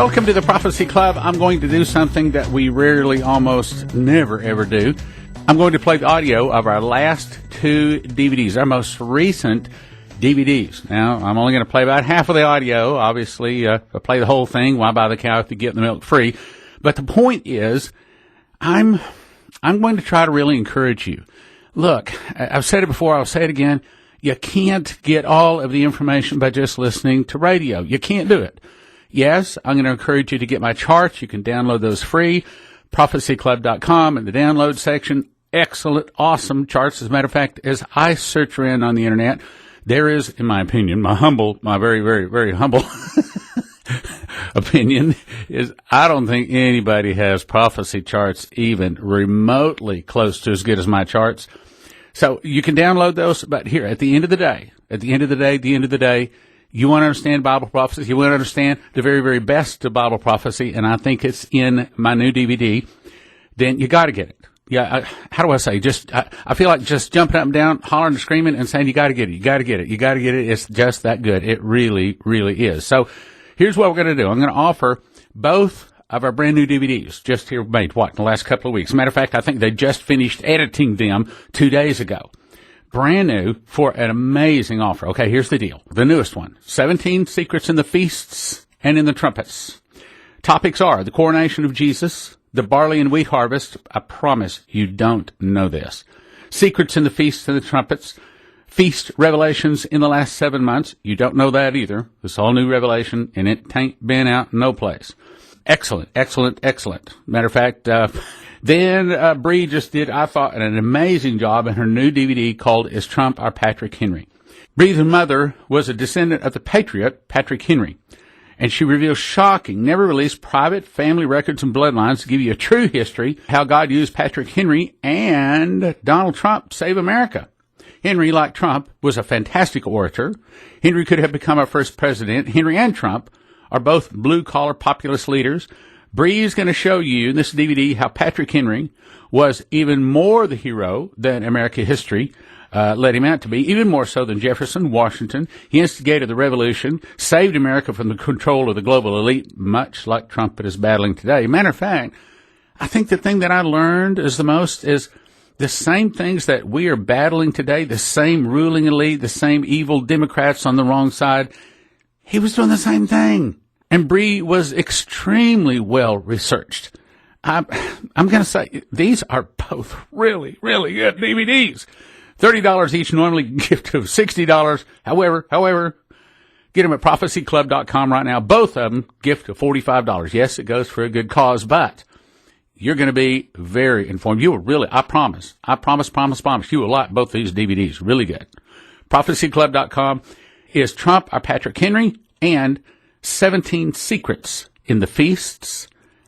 Welcome to the Prophecy Club. I'm going to do something that we rarely, almost never, ever do. I'm going to play the audio of our last two DVDs, our most recent DVDs. Now, I'm only going to play about half of the audio. Obviously, I'll play the whole thing. Why buy the cow if you get the milk free? But the point is, I'm going to try to really encourage you. Look, I've said it before. I'll say it again. You can't get all of the information by just listening to radio. You can't do it. Yes, I'm going to encourage you to get my charts. You can download those free. prophecyclub.com in the download section. Excellent, awesome charts. As a matter of fact, as I search around on the internet, there is, in my opinion, my very, very, very humble opinion is I don't think anybody has prophecy charts even remotely close to as good as my charts. So you can download those, but here, at the end of the day, you want to understand Bible prophecy, you want to understand the very, very best of Bible prophecy, and I think it's in my new DVD, then you got to get it. Yeah, how do I say? I feel like just jumping up and down, hollering and screaming and saying, you got to get it, you got to get it, you got to get it. It's just that good. It really, really is. So here's what we're going to do. I'm going to offer both of our brand new DVDs just here made, in the last couple of weeks. As a matter of fact, I think they just finished editing them 2 days ago. Brand new for an amazing offer. Okay, here's the deal. The newest one, 17 Secrets in the Feasts and in the Trumpets. Topics are the coronation of Jesus, the barley and wheat harvest. I promise you don't know this. Secrets in the Feasts and the Trumpets. Feast revelations in the last 7 months. You don't know that either. It's all new revelation, and it ain't been out no place. Excellent, excellent, excellent. Matter of fact, then Bree just did, I thought, an amazing job in her new DVD called Is Trump Our Patrick Henry? Bree's mother was a descendant of the patriot, Patrick Henry. And she reveals shocking, never released private family records and bloodlines to give you a true history, how God used Patrick Henry and Donald Trump to save America. Henry, like Trump, was a fantastic orator. Henry could have become our first president. Henry and Trump are both blue-collar populist leaders. Bree is going to show you in this DVD how Patrick Henry was even more the hero than American history led him out to be, even more so than Jefferson, Washington. He instigated the revolution, saved America from the control of the global elite, much like Trump is battling today. Matter of fact, I think the thing that I learned is the most is the same things that we are battling today, the same ruling elite, the same evil Democrats on the wrong side. He was doing the same thing. And Bree was extremely well researched. I'm going to say these are both really, really good DVDs. $30 each, normally gift of $60. However, get them at prophecyclub.com right now. Both of them gift of $45. Yes, it goes for a good cause, but you're going to be very informed. You will really, I promise, you will like both these DVDs. Really good. Prophecyclub.com is Trump, our Patrick Henry, and 17 Secrets in the Feasts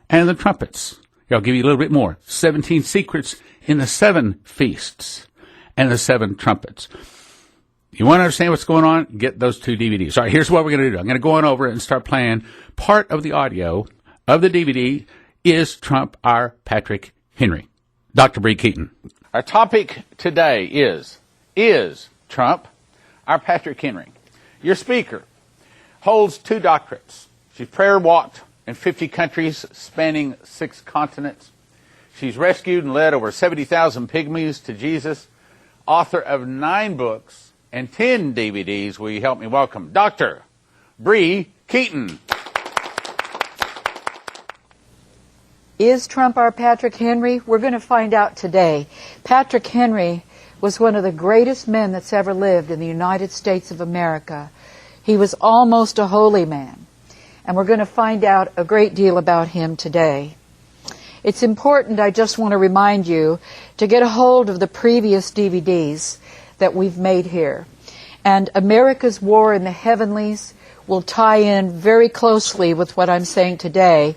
and the Trumpets. I'll give you a little bit more. 17 Secrets in the 7 Feasts and the 7 Trumpets. You want to understand what's going on? Get those 2 DVDs. All right, here's what we're going to do. I'm going to go on over and start playing part of the audio of the DVD, Is Trump Our Patrick Henry? Dr. Bree Keyton. Our topic today is Trump Our Patrick Henry? Your speaker holds 2 doctorates. She's prayer walked in 50 countries spanning 6 continents. She's rescued and led over 70,000 pygmies to Jesus. Author of 9 books and 10 DVDs. Will you help me welcome Dr. Bree Keyton? Is Trump our Patrick Henry? We're going to find out today. Patrick Henry was one of the greatest men that's ever lived in the United States of America. He was almost a holy man, and we're going to find out a great deal about him today. It's important, I just want to remind you, to get a hold of the previous DVDs that we've made here. And America's War in the Heavenlies will tie in very closely with what I'm saying today,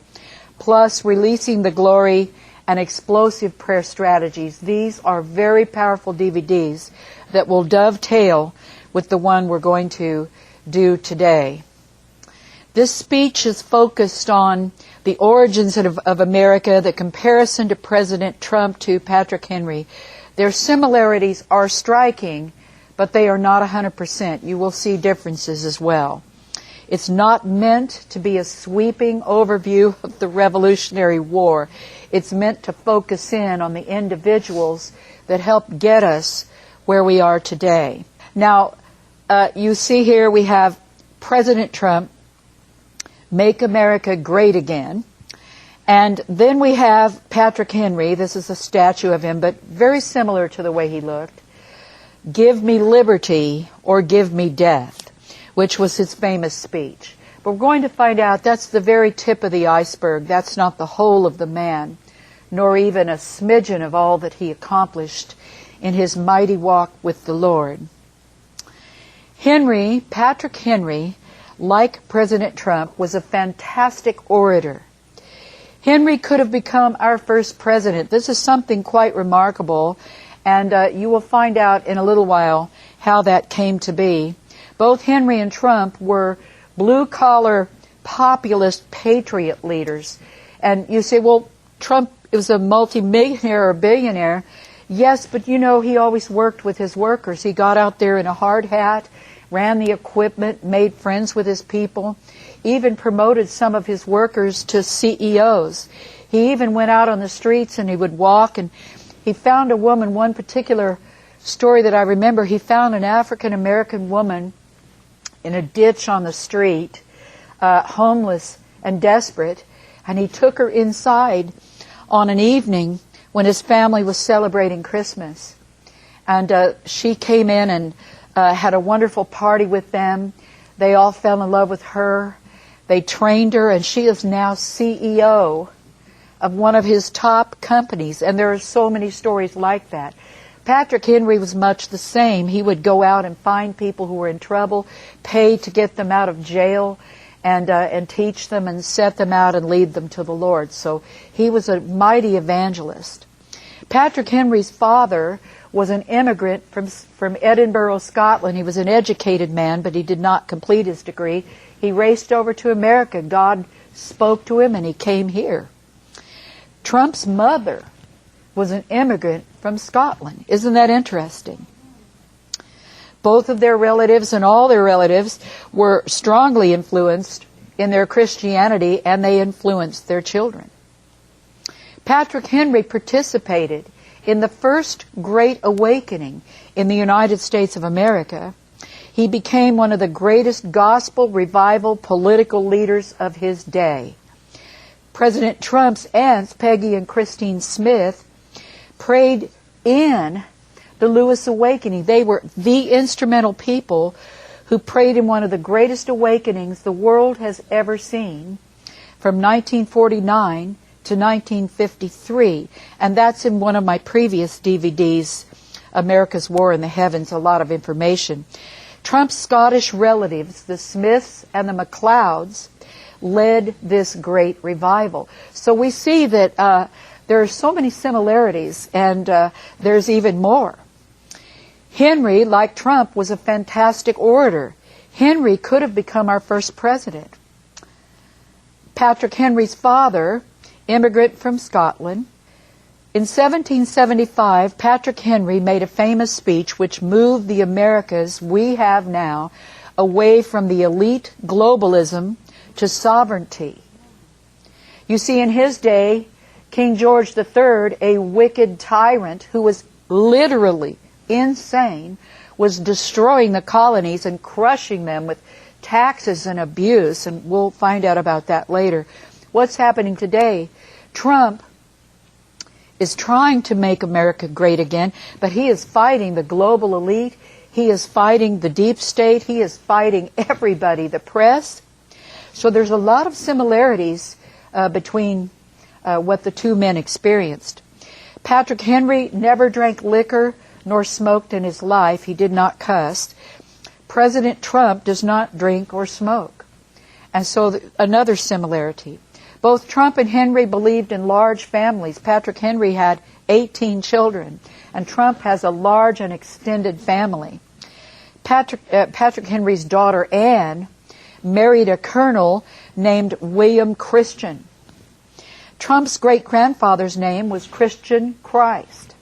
plus Releasing the Glory and Explosive Prayer Strategies. These are very powerful DVDs that will dovetail with the one we're going to do today. This speech is focused on the origins of America, the comparison to President Trump to Patrick Henry. Their similarities are striking, but they are not 100%. You will see differences as well. It's not meant to be a sweeping overview of the Revolutionary War. It's meant to focus in on the individuals that helped get us where we are today. Now, you see here we have President Trump, Make America Great Again. And then we have Patrick Henry. This is a statue of him, but very similar to the way he looked. Give me liberty or give me death, which was his famous speech. But we're going to find out that's the very tip of the iceberg. That's not the whole of the man, nor even a smidgen of all that he accomplished in his mighty walk with the Lord. Patrick Henry, like President Trump, was a fantastic orator. Henry could have become our first president. This is something quite remarkable, and you will find out in a little while how that came to be. Both Henry and Trump were blue-collar, populist, patriot leaders. And you say, well, Trump was a multi-millionaire or billionaire. Yes, but you know, he always worked with his workers. He got out there in a hard hat, ran the equipment, made friends with his people, even promoted some of his workers to CEOs. He even went out on the streets and he would walk, and he found a woman, one particular story that I remember, he found an African-American woman in a ditch on the street, homeless and desperate, and he took her inside on an evening when his family was celebrating Christmas. And she came in and had a wonderful party with them. They all fell in love with her. They trained her, and she is now CEO of one of his top companies. And there are so many stories like that. Patrick Henry was much the same. He would go out and find people who were in trouble, pay to get them out of jail, and teach them and set them out and lead them to the Lord. So he was a mighty evangelist. Patrick Henry's father was an immigrant from Edinburgh, Scotland. He was an educated man, but he did not complete his degree. He raced over to America. God spoke to him, and he came here. Trump's mother was an immigrant from Scotland. Isn't that interesting? Both of their relatives and all their relatives were strongly influenced in their Christianity, and they influenced their children. Patrick Henry participated in the first Great Awakening in the United States of America. He became one of the greatest gospel revival political leaders of his day. President Trump's aunts, Peggy and Christine Smith, prayed in the Lewis Awakening. They were the instrumental people who prayed in one of the greatest awakenings the world has ever seen, from 1949 to 1953. And that's in one of my previous DVDs, America's War in the Heavens, a lot of information. Trump's Scottish relatives, the Smiths and the MacLeods, led this great revival. So we see that there are so many similarities, and there's even more. Henry, like Trump, was a fantastic orator. Henry could have become our first president. Patrick Henry's father, immigrant from Scotland. In 1775, Patrick Henry made a famous speech which moved the Americas we have now away from the elite globalism to sovereignty. You see, in his day, King George III, a wicked tyrant who was literally insane, was destroying the colonies and crushing them with taxes and abuse, and we'll find out about that later. What's happening today? Trump is trying to make America great again, but he is fighting the global elite. He is fighting the deep state. He is fighting everybody, the press. So there's a lot of similarities between what the two men experienced. Patrick Henry never drank liquor nor smoked in his life. He did not cuss. President Trump does not drink or smoke. And so another similarity. Both Trump and Henry believed in large families. Patrick Henry had 18 children, and Trump has a large and extended family. Patrick Henry's daughter, Anne, married a colonel named William Christian. Trump's great-grandfather's name was Christian Christ.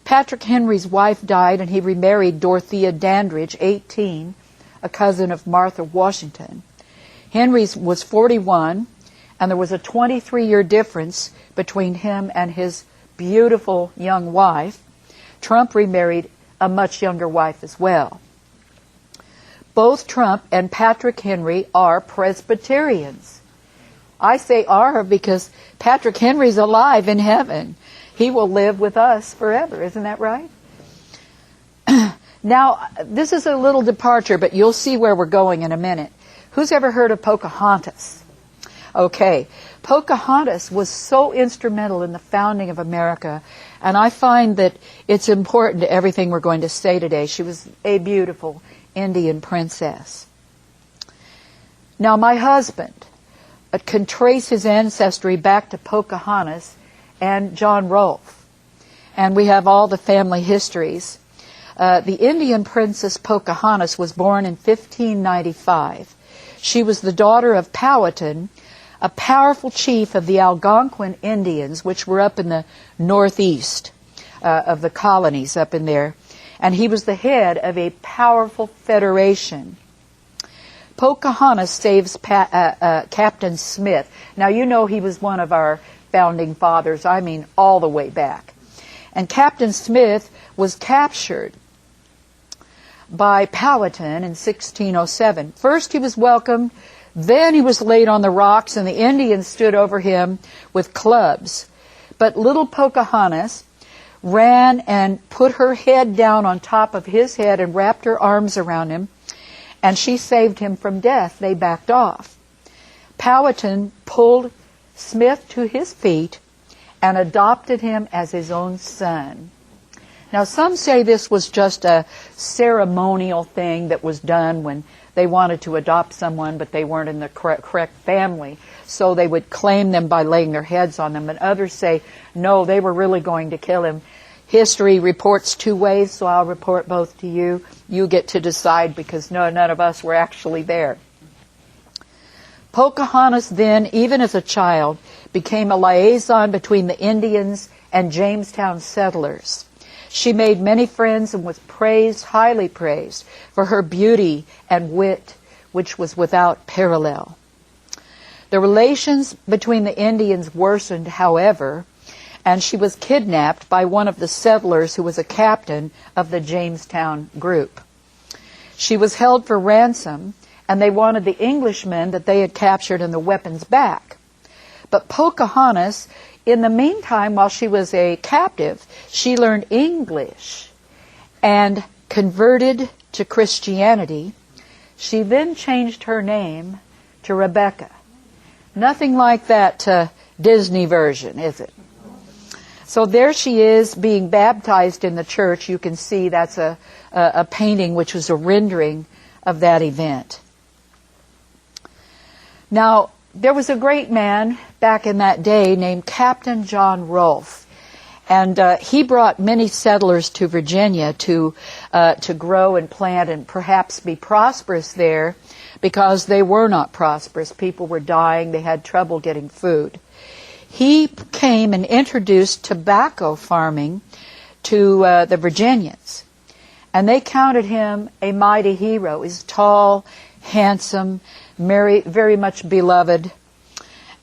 Patrick Henry's wife died, and he remarried Dorothea Dandridge, 18, a cousin of Martha Washington. Henry was 41, and there was a 23-year difference between him and his beautiful young wife. Trump remarried a much younger wife as well. Both Trump and Patrick Henry are Presbyterians. I say are because Patrick Henry's alive in heaven. He will live with us forever. Isn't that right? Now, this is a little departure, but you'll see where we're going in a minute. Who's ever heard of Pocahontas? Okay. Pocahontas was so instrumental in the founding of America, and I find that it's important to everything we're going to say today. She was a beautiful Indian princess. Now, my husband can trace his ancestry back to Pocahontas and John Rolfe, and we have all the family histories. The Indian princess Pocahontas was born in 1595. She was the daughter of Powhatan, a powerful chief of the Algonquin Indians, which were up in the northeast of the colonies up in there. And he was the head of a powerful federation. Pocahontas saves Captain Smith. Now, you know he was one of our founding fathers, I mean all the way back. And Captain Smith was captured by Powhatan in 1607. First he was welcomed, then he was laid on the rocks, and the Indians stood over him with clubs. But little Pocahontas ran and put her head down on top of his head and wrapped her arms around him, and she saved him from death. They backed off. Powhatan pulled Smith to his feet and adopted him as his own son. Now, some say this was just a ceremonial thing that was done when they wanted to adopt someone, but they weren't in the correct family, so they would claim them by laying their heads on them. And others say, no, they were really going to kill him. History reports two ways, so I'll report both to you. You get to decide, because none of us were actually there. Pocahontas then, even as a child, became a liaison between the Indians and Jamestown settlers. She made many friends and was praised, highly praised, for her beauty and wit, which was without parallel. The relations between the Indians worsened, however, and she was kidnapped by one of the settlers who was a captain of the Jamestown group. She was held for ransom, and they wanted the Englishmen that they had captured and the weapons back. But Pocahontas, in the meantime, while she was a captive, she learned English and converted to Christianity. She then changed her name to Rebecca. Nothing like that Disney version, is it? So there she is being baptized in the church. You can see that's a painting which was a rendering of that event. Now, there was a great man back in that day named Captain John Rolfe, and he brought many settlers to Virginia to grow and plant and perhaps be prosperous there, because they were not prosperous. People were dying. They had trouble getting food. He came and introduced tobacco farming to the Virginians, and they counted him a mighty hero. He's tall, handsome, very much beloved,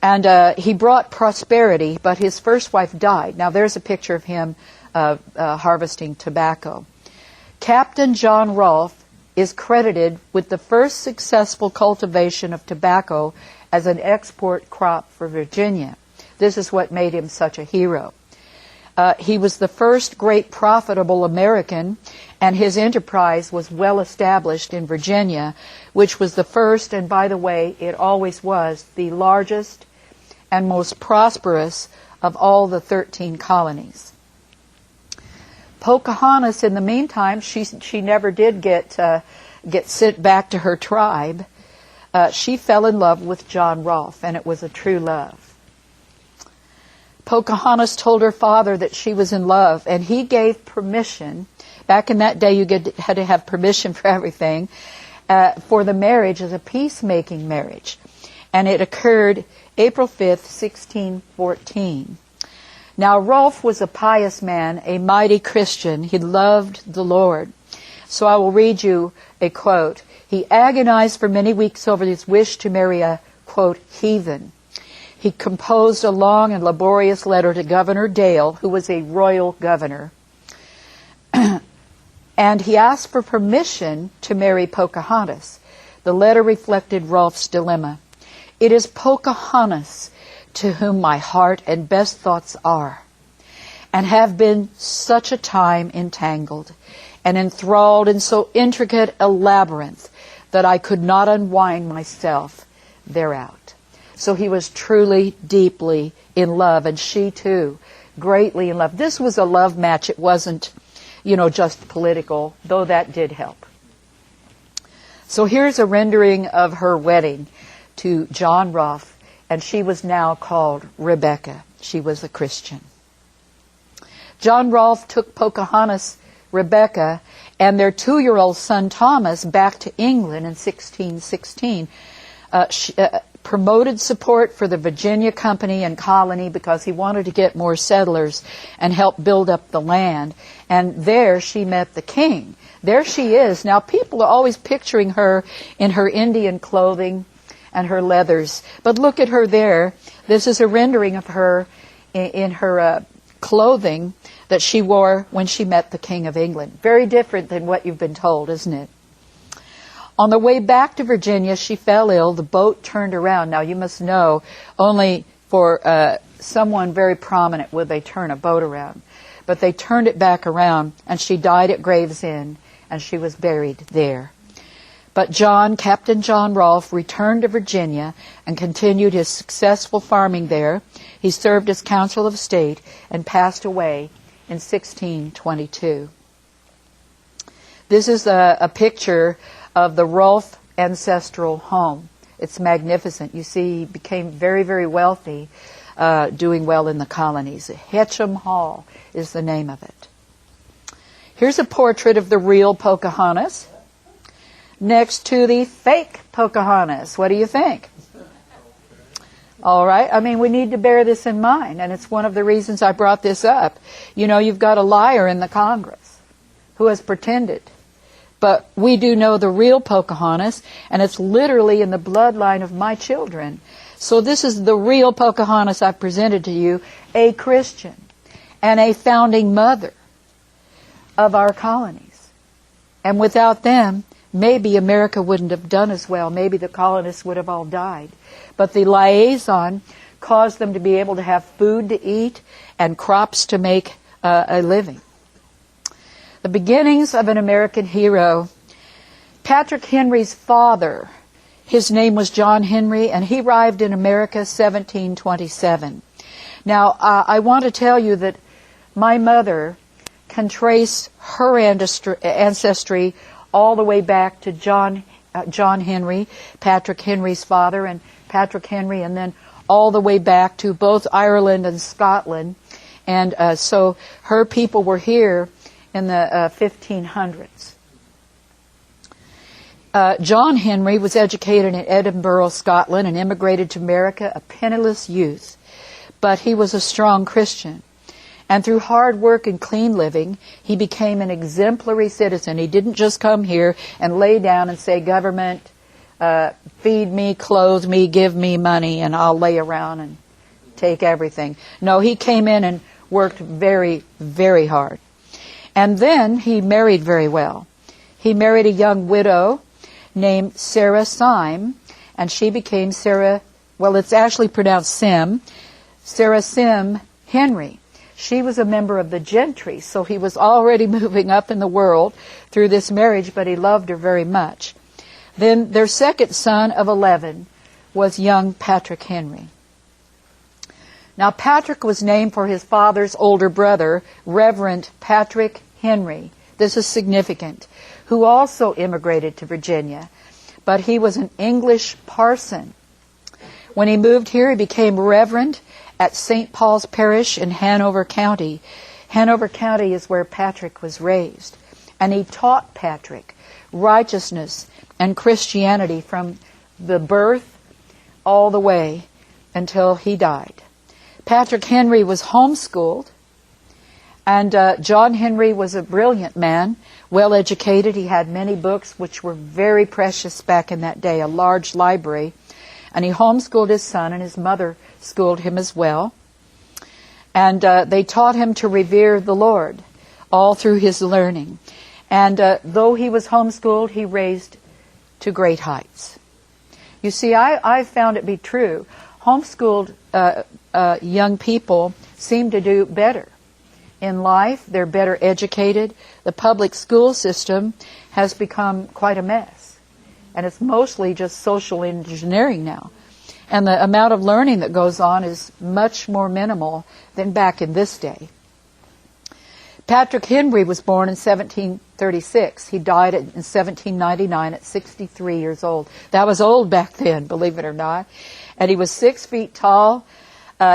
and he brought prosperity, but his first wife died. Now there's a picture of him harvesting tobacco. Captain John Rolfe is credited with the first successful cultivation of tobacco as an export crop for Virginia. This is what made him such a hero. He was the first great profitable American, and his enterprise was well established in Virginia, which was the first, and by the way, it always was, the largest and most prosperous of all the 13 colonies. Pocahontas, in the meantime, she never did get sent back to her tribe. She fell in love with John Rolfe, and it was a true love. Pocahontas told her father that she was in love, and he gave permission. Back in that day, you had to have permission for everything, for the marriage as a peacemaking marriage. And it occurred April 5th, 1614. Now, Rolfe was a pious man, a mighty Christian. He loved the Lord. So I will read you a quote. He agonized for many weeks over his wish to marry a, quote, heathen. He composed a long and laborious letter to Governor Dale, who was a royal governor. And he asked for permission to marry Pocahontas. The letter reflected Rolfe's dilemma. It is Pocahontas to whom my heart and best thoughts are, and have been such a time entangled and enthralled in so intricate a labyrinth that I could not unwind myself thereout. So he was truly, deeply in love, and she too, greatly in love. This was a love match. It wasn't, just political, though that did help. So here's a rendering of her wedding to John Rolfe, and she was now called Rebecca. She was a Christian. John Rolfe took Pocahontas, Rebecca, and their 2-year-old son Thomas back to England in 1616. Promoted support for the Virginia Company and colony because he wanted to get more settlers and help build up the land. And there she met the king. There she is. Now people are always picturing her in her Indian clothing and her leathers. But look at her there. This is a rendering of her in her clothing that she wore when she met the King of England. Very different than what you've been told, isn't it? On the way back to Virginia, she fell ill. The boat turned around. Now, you must know, only for someone very prominent would they turn a boat around. But they turned it back around, and she died at Gravesend, and she was buried there. But Captain John Rolfe, returned to Virginia and continued his successful farming there. He served as Council of State and passed away in 1622. This is a picture of the Rolfe ancestral home. It's magnificent. You see, he became very, very wealthy, doing well in the colonies. Hetcham Hall is the name of it. Here's a portrait of the real Pocahontas next to the fake Pocahontas. What do you think? All right. I mean, we need to bear this in mind, and it's one of the reasons I brought this up. You've got a liar in the Congress who has pretended. But we do know the real Pocahontas, and it's literally in the bloodline of my children. So this is the real Pocahontas I've presented to you, a Christian and a founding mother of our colonies. And without them, maybe America wouldn't have done as well. Maybe the colonists would have all died. But the liaison caused them to be able to have food to eat and crops to make a living. The beginnings of an American hero. Patrick Henry's father, his name was John Henry, and he arrived in America 1727. Now, I want to tell you that my mother can trace her ancestry all the way back to John Henry, Patrick Henry's father, and Patrick Henry, and then all the way back to both Ireland and Scotland. And so her people were here in the 1500s. John Henry was educated in Edinburgh, Scotland, and immigrated to America a penniless youth. But he was a strong Christian. And through hard work and clean living, he became an exemplary citizen. He didn't just come here and lay down and say, government, feed me, clothe me, give me money, and I'll lay around and take everything. No, he came in and worked very, very hard. And then he married very well. He married a young widow named Sarah Syme, and she became Sarah, well, it's actually pronounced Sim, Sarah Sim Henry. She was a member of the gentry, so he was already moving up in the world through this marriage, but he loved her very much. Then their second son of 11 was young Patrick Henry. Now, Patrick was named for his father's older brother, Reverend Patrick Henry. This is significant, who also immigrated to Virginia, but he was an English parson. When he moved here, he became reverend at St. Paul's Parish in Hanover County. Hanover County is where Patrick was raised. And he taught Patrick righteousness and Christianity from the birth all the way until he died. Patrick Henry was homeschooled And John Henry was a brilliant man, well educated. He had many books which were very precious back in that day, a large library. And he homeschooled his son, and his mother schooled him as well. And they taught him to revere the Lord all through his learning. And though he was homeschooled, he raised to great heights. You see, I found it be true. Homeschooled young people seem to do better in life. They're better educated. The public school system has become quite a mess. And it's mostly just social engineering now. And the amount of learning that goes on is much more minimal than back in this day. Patrick Henry was born in 1736. He died in 1799 at 63 years old. That was old back then, believe it or not. And he was 6 feet tall.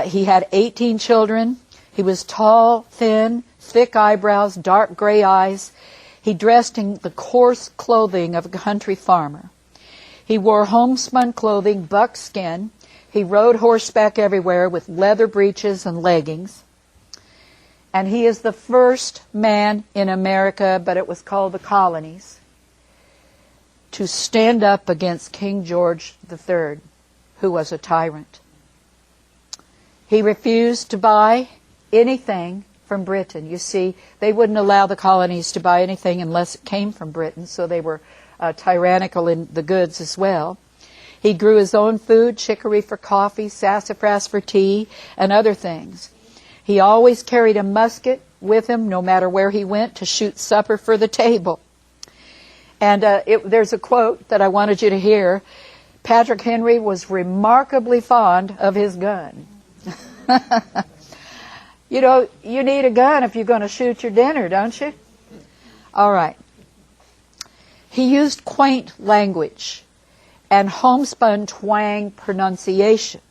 He had 18 children. He was tall, thin, thick eyebrows, dark gray eyes. He dressed in the coarse clothing of a country farmer. He wore homespun clothing, buckskin. He rode horseback everywhere with leather breeches and leggings. And he is the first man in America, but it was called the colonies, to stand up against King George III, who was a tyrant. He refused to buy anything from Britain. You see, they wouldn't allow the colonies to buy anything unless it came from Britain, so they were tyrannical in the goods as well. He grew his own food, chicory for coffee, sassafras for tea, and other things. He always carried a musket with him, no matter where he went, to shoot supper for the table. And there's a quote that I wanted you to hear. Patrick Henry was remarkably fond of his gun. You know, you need a gun if you're going to shoot your dinner, don't you? All right. He used quaint language and homespun twang pronunciation.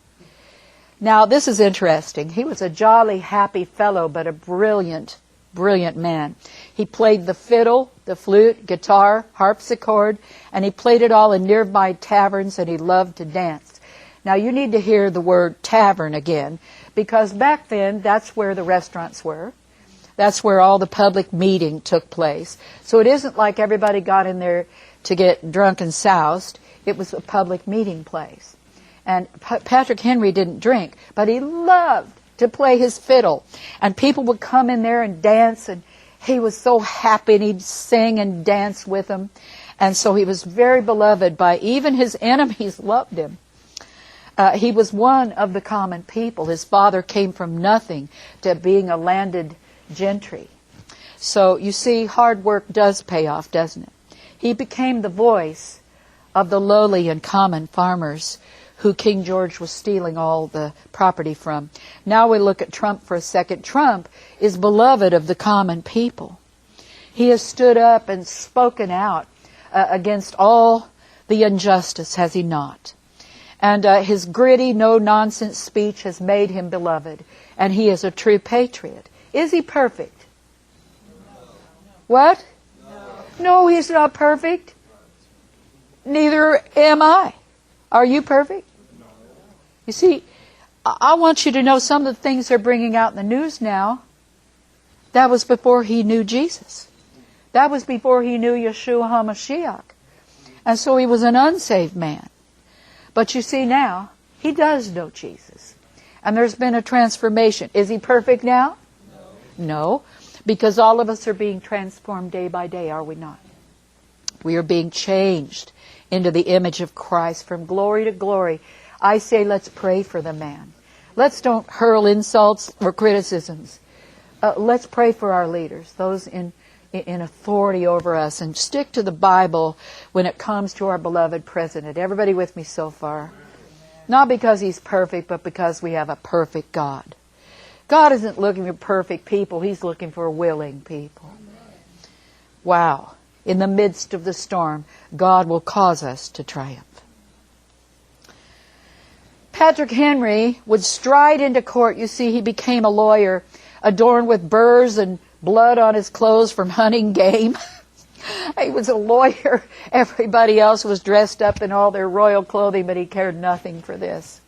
Now, this is interesting. He was a jolly, happy fellow, but a brilliant, brilliant man. He played the fiddle, the flute, guitar, harpsichord, and he played it all in nearby taverns, and he loved to dance. Now, you need to hear the word tavern again, because back then, that's where the restaurants were. That's where all the public meeting took place. So it isn't like everybody got in there to get drunk and soused. It was a public meeting place. And Patrick Henry didn't drink, but he loved to play his fiddle. And people would come in there and dance, and he was so happy, and he'd sing and dance with them. And so he was very beloved by even his enemies loved him. He was one of the common people. His father came from nothing to being a landed gentry. So you see, hard work does pay off, doesn't it? He became the voice of the lowly and common farmers who King George was stealing all the property from. Now we look at Trump for a second. Trump is beloved of the common people. He has stood up and spoken out against all the injustice, has he not? And his gritty, no-nonsense speech has made him beloved. And he is a true patriot. Is he perfect? What? No, he's not perfect. Neither am I. Are you perfect? You see, I want you to know some of the things they're bringing out in the news now, that was before he knew Jesus. That was before he knew Yeshua HaMashiach. And so he was an unsaved man. But you see now, he does know Jesus. And there's been a transformation. Is he perfect now? No, because all of us are being transformed day by day, are we not? We are being changed into the image of Christ from glory to glory. I say let's pray for the man. Let's don't hurl insults or criticisms. Let's pray for our leaders, those in authority over us, and stick to the Bible when it comes to our beloved president. Everybody with me so far? Not because he's perfect, but because we have a perfect God. God isn't looking for perfect people. He's looking for willing people. Wow. In the midst of the storm, God will cause us to triumph. Patrick Henry would stride into court. You see, he became a lawyer, adorned with burrs and blood on his clothes from hunting game. He was a lawyer. Everybody else was dressed up in all their royal clothing, but he cared nothing for this.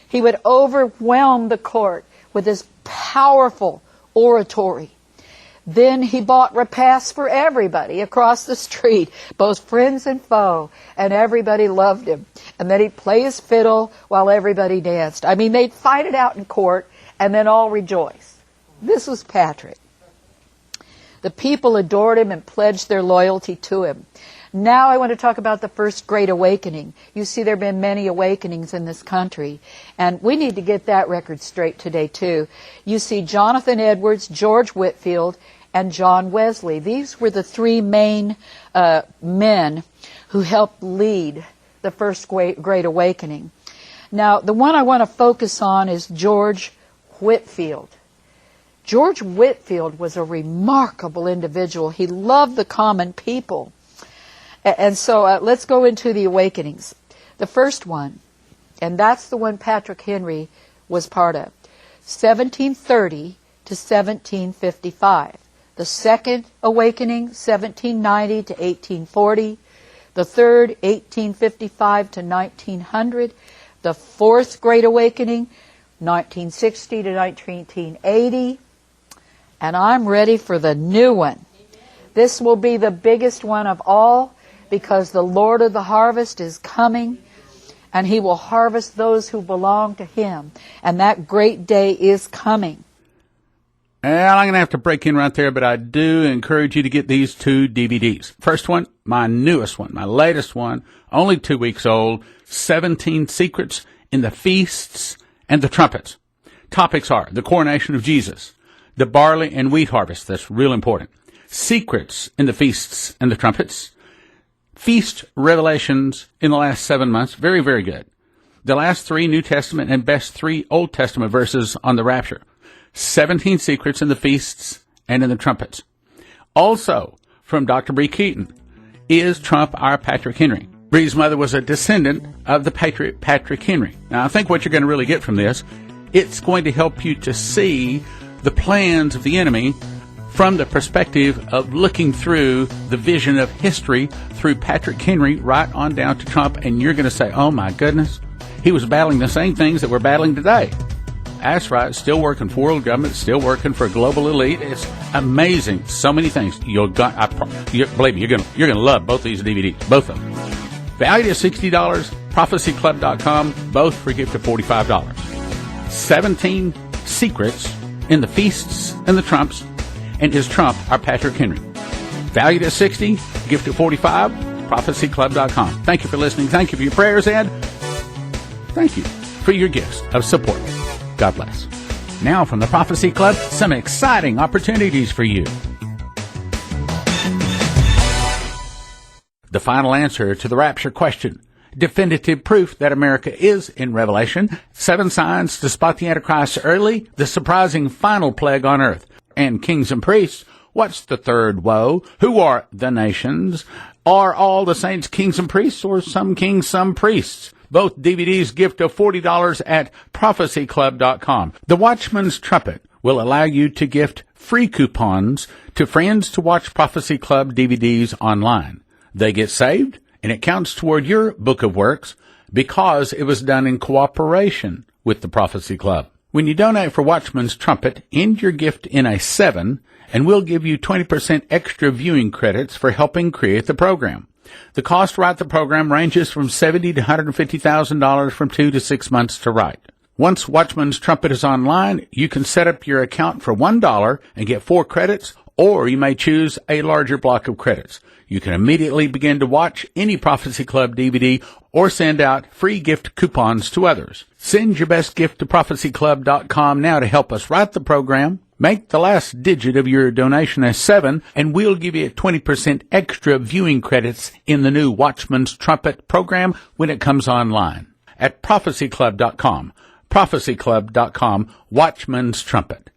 He would overwhelm the court with his powerful oratory. Then he bought repasts for everybody across the street, both friends and foe, and everybody loved him. And then he'd play his fiddle while everybody danced. I mean, they'd fight it out in court and then all rejoice. This was Patrick. The people adored him and pledged their loyalty to him. Now I want to talk about the first Great Awakening. You see, there have been many awakenings in this country, and we need to get that record straight today, too. You see Jonathan Edwards, George Whitefield, and John Wesley. These were the three main men who helped lead the first Great Awakening. Now, the one I want to focus on is George Whitefield. George Whitefield was a remarkable individual. He loved the common people. And so let's go into the awakenings. The first one, and that's the one Patrick Henry was part of, 1730 to 1755. The second awakening, 1790 to 1840. The third, 1855 to 1900. The fourth Great Awakening, 1960 to 1980. And I'm ready for the new one. This will be the biggest one of all, because the Lord of the harvest is coming, and he will harvest those who belong to him. And that great day is coming. Well, I'm going to have to break in right there, but I do encourage you to get these two DVDs. First one, my newest one, my latest one, only 2 weeks old, 17 Secrets in the Feasts and the Trumpets. Topics are the coronation of Jesus, the barley and wheat harvest, that's real important, secrets in the feasts and the trumpets, feast revelations in the last 7 months, very, very good. The last 3 New Testament and best 3 Old Testament verses on the rapture. 17 secrets in the feasts and in the trumpets. Also, from Dr. Bree Keyton, Is Trump Our Patrick Henry? Bree's mother was a descendant of the patriot Patrick Henry. Now, I think what you're going to really get from this, it's going to help you to see the plans of the enemy from the perspective of looking through the vision of history through Patrick Henry right on down to Trump, and you're going to say, oh my goodness, he was battling the same things that we're battling today. That's right, still working for world government, still working for a global elite. It's amazing, so many things. Believe me, you're going to love both these DVDs, both of them. Valued at $60, prophecyclub.com, both for a gift of $45. 17 secrets in the feasts and the trumps. And Is Trump Our Patrick Henry? Valued at $60, gift at $45, prophecyclub.com. Thank you for listening. Thank you for your prayers, and thank you for your gifts of support. God bless. Now from the Prophecy Club, some exciting opportunities for you. The final answer to the rapture question. Definitive proof that America is in Revelation. 7 signs to spot the Antichrist early. The surprising final plague on earth. And kings and priests. What's the third woe? Who are the nations? Are all the saints kings and priests, or some kings, some priests? Both DVDs gift of $40 at prophecyclub.com. The Watchman's Trumpet will allow you to gift free coupons to friends to watch Prophecy Club DVDs online. They get saved, and it counts toward your book of works because it was done in cooperation with the Prophecy Club. When you donate for Watchman's Trumpet, end your gift in a 7, and we'll give you 20% extra viewing credits for helping create the program. The cost to write the program ranges from $70,000 to $150,000 from 2 to 6 months to write. Once Watchman's Trumpet is online, you can set up your account for $1 and get 4 credits, or you may choose a larger block of credits. You can immediately begin to watch any Prophecy Club DVD or send out free gift coupons to others. Send your best gift to prophecyclub.com now to help us write the program. Make the last digit of your donation a 7, and we'll give you 20% extra viewing credits in the new Watchman's Trumpet program when it comes online. At prophecyclub.com, prophecyclub.com, Watchman's Trumpet.